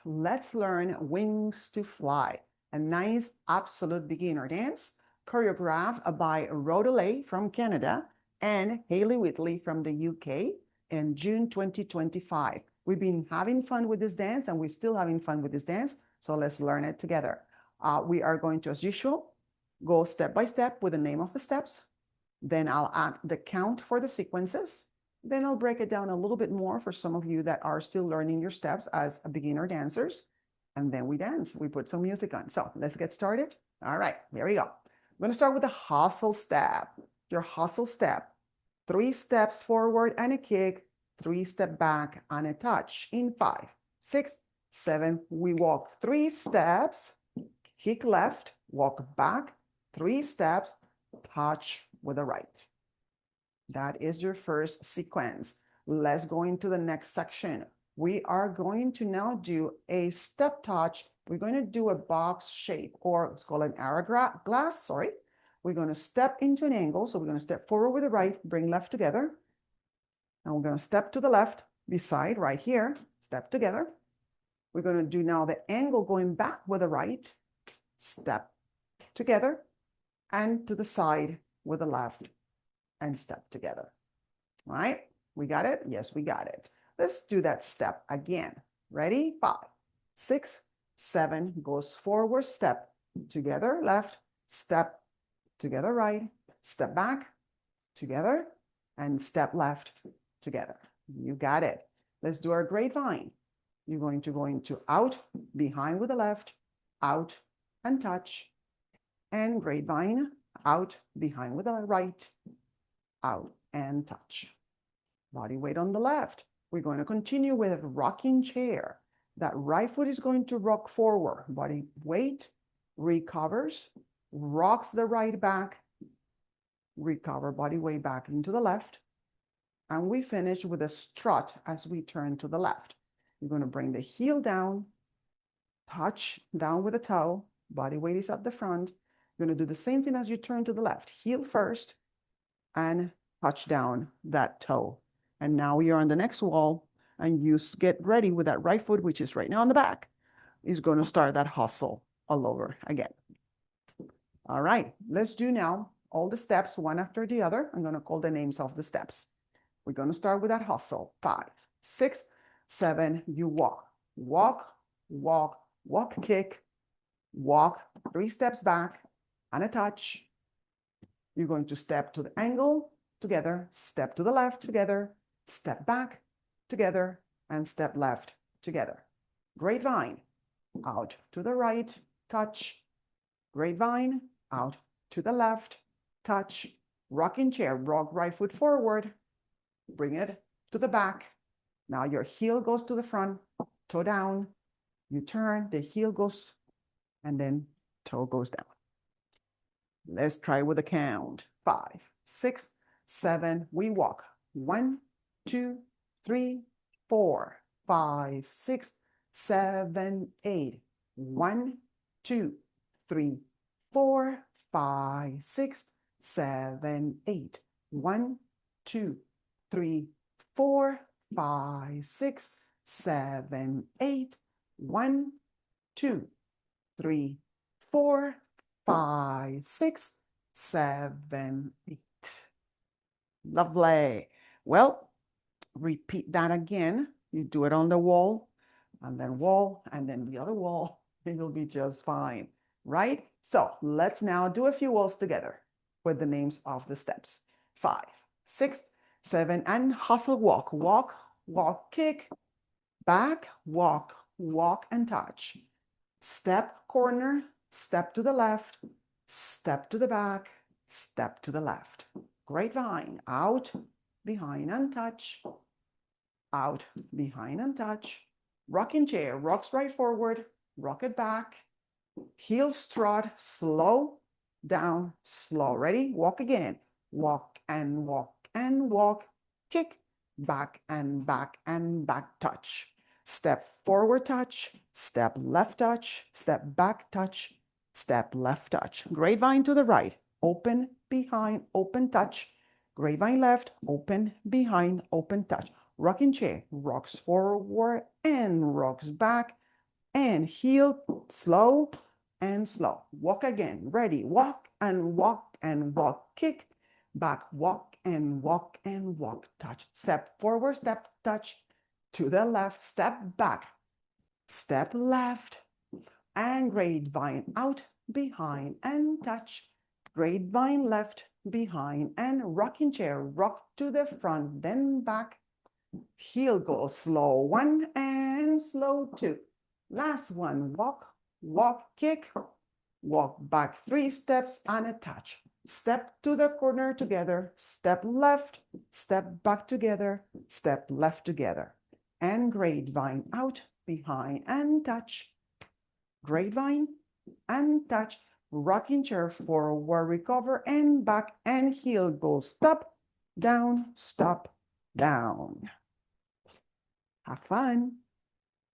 let's learn Wings to Fly, a nice absolute beginner dance choreographed by Rhoda from Canada and Hayley Wheatley from the UK in June 2025. We've been having fun with this dance and we're still having fun with this dance, so let's learn it together. We are going to, as usual, go step by step with the name of the steps. Then I'll add the count for the sequences. Then I'll break it down a little bit more for some of you that are still learning your steps as a beginner dancers. And then we dance. We put some music on. So let's get started. All right, here we go. I'm going to start with the hustle step. Your hustle step. 3 steps forward and a kick. 3 step back and a touch. In 5, 6, 7. We walk 3 steps. Kick left. Walk back. 3 steps. Touch with the right. That is your first sequence. Let's go into the next section. We are going to now do a step touch. We're going to do a box shape, or let's call it an hourglass, sorry. We're going to step into an angle. So we're going to step forward with the right, bring left together. And we're going to step to the left, beside right here, step together. We're going to do now the angle going back with the right, step together, and to the side with the left, and step together. All right, we got it? Yes, we got it. Let's do that step again. Ready? 5, 6, 7, goes forward, step together, left, step together, right, step back, together, and step left, together. You got it. Let's do our grapevine. You're going to go into out, behind with the left, out, and touch, and grapevine, out, behind with the right, out, and touch. Body weight on the left. We're going to continue with a rocking chair. That right foot is going to rock forward. Body weight, recovers, rocks the right back, recover body weight back into the left. And we finish with a strut as we turn to the left. You're going to bring the heel down, touch down with the toe, body weight is at the front. You're going to do the same thing as you turn to the left. Heel first, and touch down that toe. And now you're on the next wall, and you get ready with that right foot, which is right now on the back, is going to start that hustle all over again. All right, let's do now all the steps one after the other. I'm going to call the names of the steps. We're going to start with that hustle. 5, 6, 7, you walk, walk, walk, walk, kick, walk, 3 steps back, and a touch. You're going to step to the angle together, step to the left together, step back together, and step left together. Grapevine, out to the right, touch. Grapevine, out to the left, touch. Rocking chair, rock right foot forward, bring it to the back. Now your heel goes to the front, toe down. You turn, the heel goes, and then toe goes down. Let's try with a count. 5, 6, 7, we walk. 1, 2, 3, 4, 5, 6, 7, 8. 1, 2, 3, 4, 5, 6, 7, 8. 1, 2, 3, 4, 5, 6, 7, 8. 1, 2, 3, 4, 5, 6, 7, 8. Lovely. Well, repeat that again. You do it on the wall, and then the other wall. It will be just fine, right? So let's now do a few walls together with the names of the steps. 5, 6, 7, and hustle walk. Walk, walk, kick, back, walk, walk, and touch. Step, corner, step to the left, step to the back, step to the left. Grapevine, out, behind, and touch. Out, behind, and touch. Rocking chair, rocks right forward, rock it back. Heel strut, slow, down, slow. Ready? Walk again. Walk and walk and walk. Kick, back and back and back, touch. Step forward, touch. Step left, touch. Step back, touch. Step left, touch. Grapevine to the right. Open, behind, open, touch. Grapevine left, open, behind, open, touch. Rocking chair, rocks forward and rocks back. and heel slow and slow. Walk again. Ready. Walk and walk and walk. Kick. Back. Walk and walk and walk. Touch. Step forward. Step. Touch. To the left. Step back. Step left. And grapevine out. Behind and touch. Grapevine left. Behind and rocking chair. Rock to the front. Then back. Heel go slow. 1 and slow 2. Last one, walk, walk, kick, walk back 3 steps and a touch. Step to the corner together, step left, step back together, step left together. And grapevine out, behind and touch. Grapevine and touch. Rocking chair forward, recover and back and heel go stop, down, stop, down. Have fun.